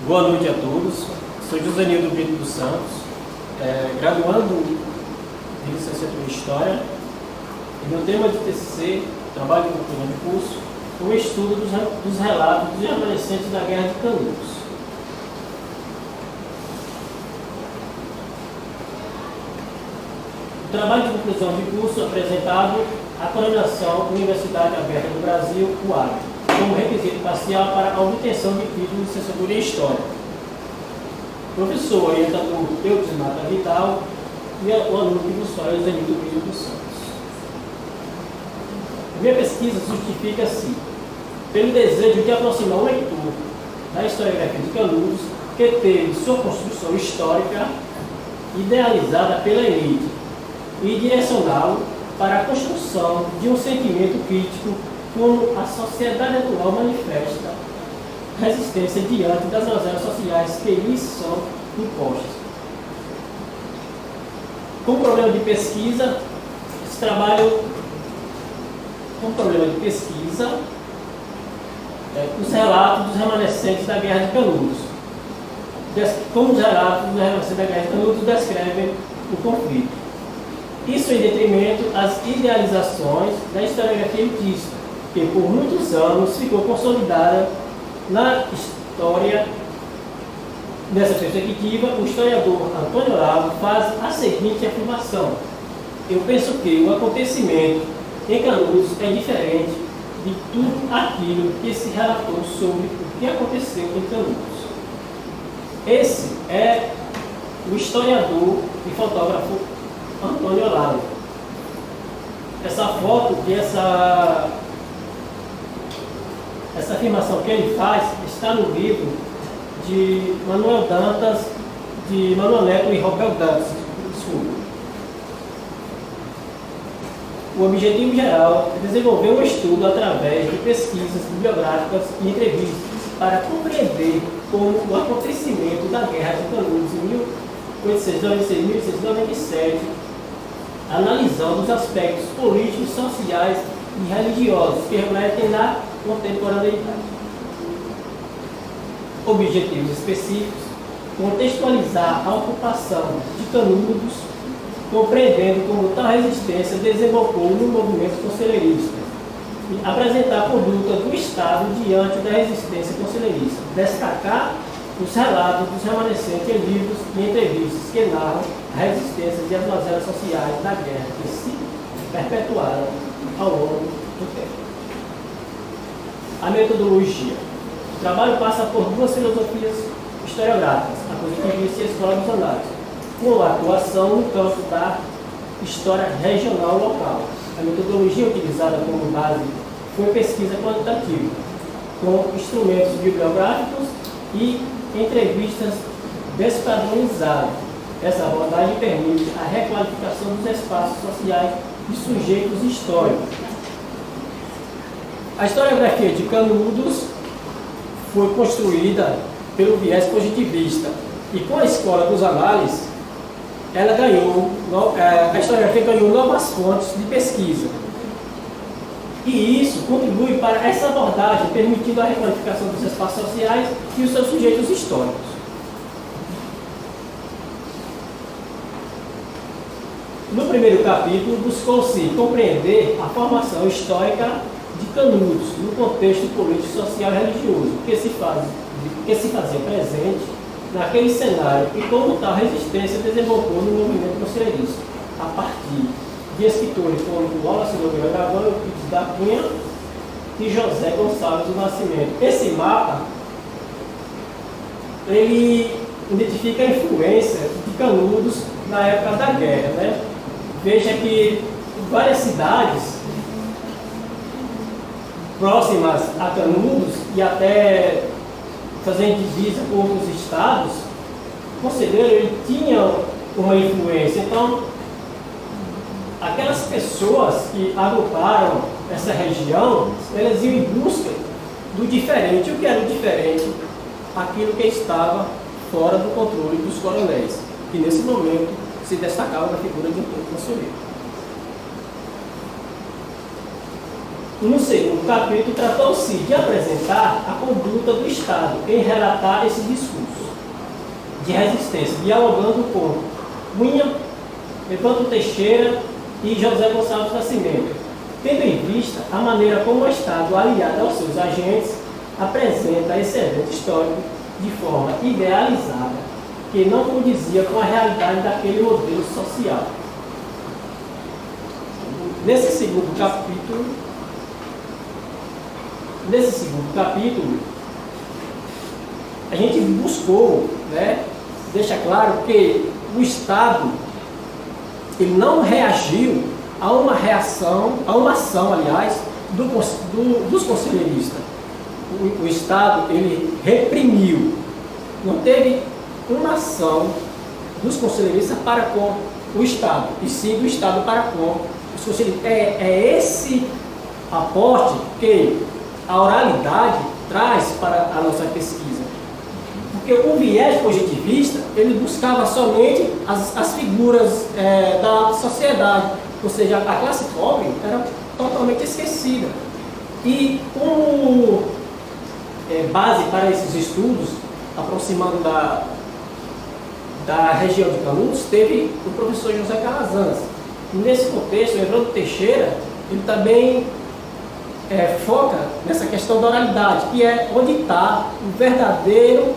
Boa noite a todos. Sou Josenildo Brito dos Santos, graduando de licenciatura em História. E meu tema de TCC, trabalho de conclusão de curso, foi o estudo dos relatos dos remanescentes da Guerra de Canudos. O trabalho de conclusão de curso apresentado a coronação Universidade Aberta do Brasil, UAB, como requisito parcial para a obtenção de título de licenciatura em História. Professor orientador Eudes Mata Vital e o aluno de História Josenildo Brito dos Santos. A minha pesquisa justifica-se pelo desejo de aproximar o leitor da historiografia de Canudos, que teve sua construção histórica idealizada pela elite, e direcioná-lo para a construção de um sentimento crítico como a sociedade atual manifesta resistência diante das mazelas sociais que lhes são impostas. Com problema de pesquisa, esse trabalho com problema de pesquisa, os relatos dos remanescentes da Guerra de Canudos. Como os relatos dos remanescentes da Guerra de Canudos descrevem o conflito. Isso em detrimento às idealizações da historiografia elitista, que por muitos anos ficou consolidada na história. Nessa perspectiva, o historiador Antônio Olavo faz a seguinte afirmação: eu penso que o acontecimento em Canudos é diferente de tudo aquilo que se relatou sobre o que aconteceu em Canudos. Esse é o historiador e fotógrafo Antônio Olavo. Essa foto e essa afirmação que ele faz está no livro de Manuel Dantas, de Manuel Neto e Roberto Dantas. Desculpa. O objetivo geral é desenvolver um estudo através de pesquisas bibliográficas e entrevistas para compreender como o acontecimento da Guerra de Canudos em 1896 e 1897, analisando os aspectos políticos, sociais e religiosos que refletem na contemporaneidade. Objetivos específicos: contextualizar a ocupação de Canudos, compreendendo como tal resistência desembocou no movimento conselheirista, e apresentar a conduta do Estado diante da resistência conselheirista, destacar os relatos dos remanescentes em livros e entrevistas que narram a resistência e as mazelas sociais da guerra que se perpetuaram ao longo do tempo. A metodologia. O trabalho passa por duas filosofias historiográficas, a positivista e a escola dos análises, com a atuação no campo da história regional local. A metodologia utilizada como base foi pesquisa quantitativa, com instrumentos bibliográficos e entrevistas despadronizadas. Essa abordagem permite a requalificação dos espaços sociais e sujeitos históricos. A historiografia de Canudos foi construída pelo viés positivista e com a escola dos análises, a historiografia ganhou novas fontes de pesquisa. E isso contribui para essa abordagem, permitindo a requalificação dos espaços sociais e os seus sujeitos históricos. No primeiro capítulo, buscou-se compreender a formação histórica de Canudos no contexto político, social e religioso que se fazia presente naquele cenário e como tal resistência desembocou no movimento conselheirista, a partir de escritores como Wallace Nogueira Gavão, Euclides da Cunha e José Gonçalves do Nascimento. Esse mapa ele identifica a influência de Canudos na época da guerra, né? Veja que várias cidades próximas a Canudos e até fazendo divisa com outros estados, o conselheiro ele tinha uma influência. Então, aquelas pessoas que agruparam essa região, elas iam em busca do diferente. O que era o diferente? Aquilo que estava fora do controle dos coronéis, que nesse momento se destacava na figura de um conselheiro. No segundo capítulo, tratou-se de apresentar a conduta do Estado em relatar esse discurso de resistência, dialogando com Cunha, Evandro Teixeira e José Gonçalves Nascimento, tendo em vista a maneira como o Estado, aliado aos seus agentes, apresenta esse evento histórico de forma idealizada, que não condizia com a realidade daquele modelo social. Nesse segundo capítulo, a gente buscou, né, deixa claro que o Estado ele não reagiu a uma ação, aliás, dos conselheiristas. O Estado ele reprimiu, não teve uma ação dos conselheiristas para com o Estado, e sim do Estado para com os conselheiristas. É esse aporte que a oralidade traz para a nossa pesquisa. Porque o viés positivista, ele buscava somente as figuras da sociedade, ou seja, a classe pobre era totalmente esquecida. E como base para esses estudos, aproximando da região de Canudos, teve o professor José Calazans. E nesse contexto, o Evandro Teixeira, ele também foca nessa questão da oralidade, que é onde está o verdadeiro,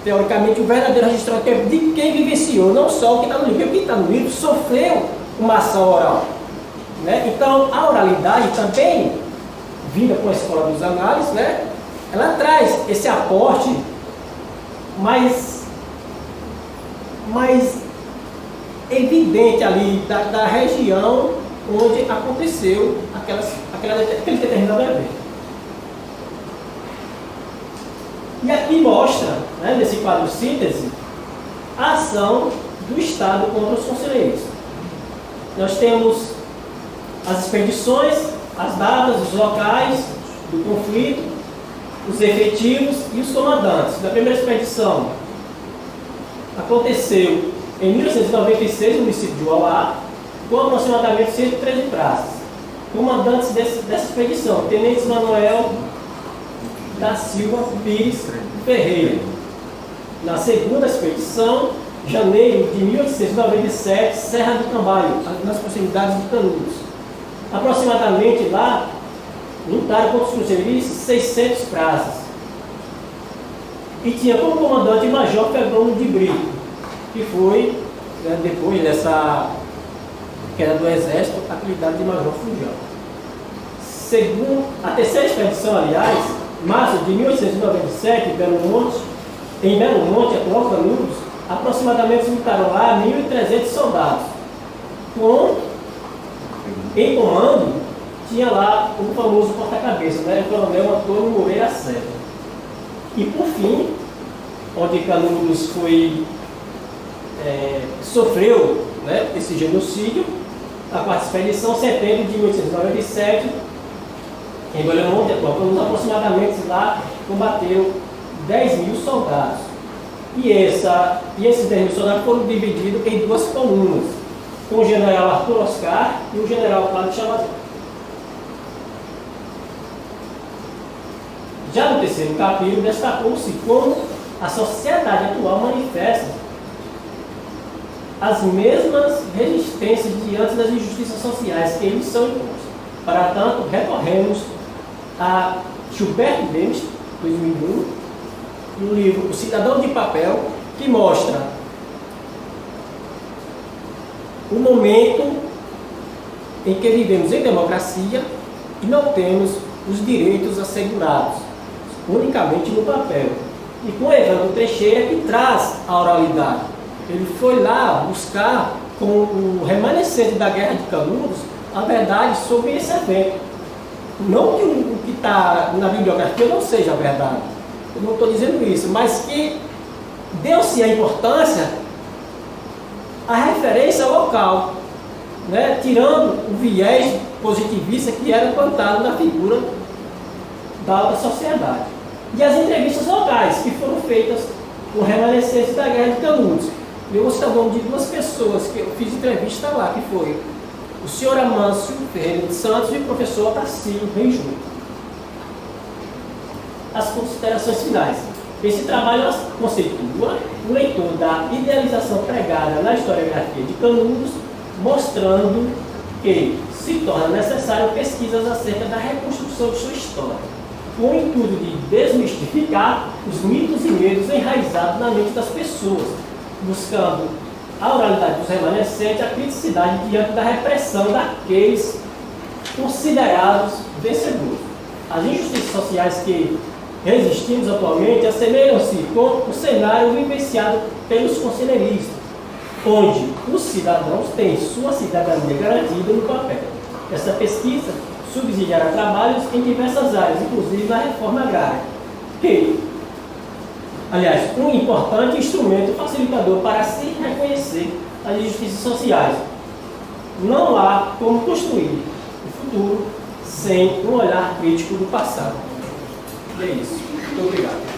teoricamente, o verdadeiro registro de quem vivenciou, não só o que está no livro, porque o que está no livro sofreu uma ação oral. Né? Então, a oralidade também, vinda com a escola dos análises, né? Ela traz esse aporte mais evidente ali da região onde aconteceu aquele determinado evento. E aqui mostra, né, nesse quadro síntese, a ação do Estado contra os conselheiros. Nós temos as expedições, as datas, os locais do conflito, os efetivos e os comandantes. Da primeira expedição aconteceu em 1896 no município de Uauá, com aproximadamente 113 praças. Comandantes dessa expedição, Tenente Manuel da Silva Pires Ferreira. Na segunda expedição, janeiro de 1897, Serra do Cambalho, nas proximidades de Canudos. Aproximadamente lá, lutaram contra os conselheiristas 600 praças. E tinha como comandante o Major Febrônio de Brito, que foi, né, depois dessa queda do Exército, apelidado de Major Fujão. Segundo a terceira expedição, aliás, março de 1897, em Belo Monte, atual Canudos, aproximadamente lutaram lá 1.300 soldados. Em comando, tinha lá o famoso porta-cabeça, né, o coronel Antônio Moreira Serra. E por fim, onde Canudos sofreu, né, esse genocídio, a quarta expedição, setembro de 1897, em Belo Monte, atual Canudos, aproximadamente lá combateram 10.000 soldados. E esses 10.000 soldados foram divididos em duas colunas, com o general Arthur Oscar e o general Cláudio Chamador. Já no terceiro capítulo, destacou-se como a sociedade atual manifesta as mesmas resistências diante das injustiças sociais que eles são impostos. Para tanto, recorremos a Gilberto Demes, 2001, no livro O Cidadão de Papel, que mostra o momento em que vivemos em democracia e não temos os direitos assegurados, unicamente no papel. E com Evandro Teixeira, que traz a oralidade. Ele foi lá buscar, com o remanescente da Guerra de Canudos, a verdade sobre esse evento. Não que o que está na bibliografia não seja a verdade, eu não estou dizendo isso, mas que deu-se a importância, a referência ao local, né, tirando o viés positivista que era plantado na figura da alta sociedade. E as entrevistas locais, que foram feitas com remanescentes da Guerra de Canudos. Eu vou citar o nome de duas pessoas que eu fiz entrevista lá, que foi o senhor Amâncio Ferreira de Santos e o professor Otacílio Benjum. As considerações finais. Esse trabalho conceitua o leitor da idealização pregada na historiografia de Canudos, mostrando que se torna necessário pesquisas acerca da reconstrução de sua história, com o intuito de desmistificar os mitos e medos enraizados na mente das pessoas, buscando a oralidade dos remanescentes, a criticidade diante da repressão daqueles considerados vencedores. As injustiças sociais que resistimos atualmente assemelham-se com o cenário vivenciado pelos conselheiristas, onde os cidadãos têm sua cidadania garantida no papel. Essa pesquisa subsidiará trabalhos em diversas áreas, inclusive na reforma agrária, que, aliás, um importante instrumento facilitador para se reconhecer as injustiças sociais. Não há como construir o futuro sem um olhar crítico do passado. É isso. Muito obrigado.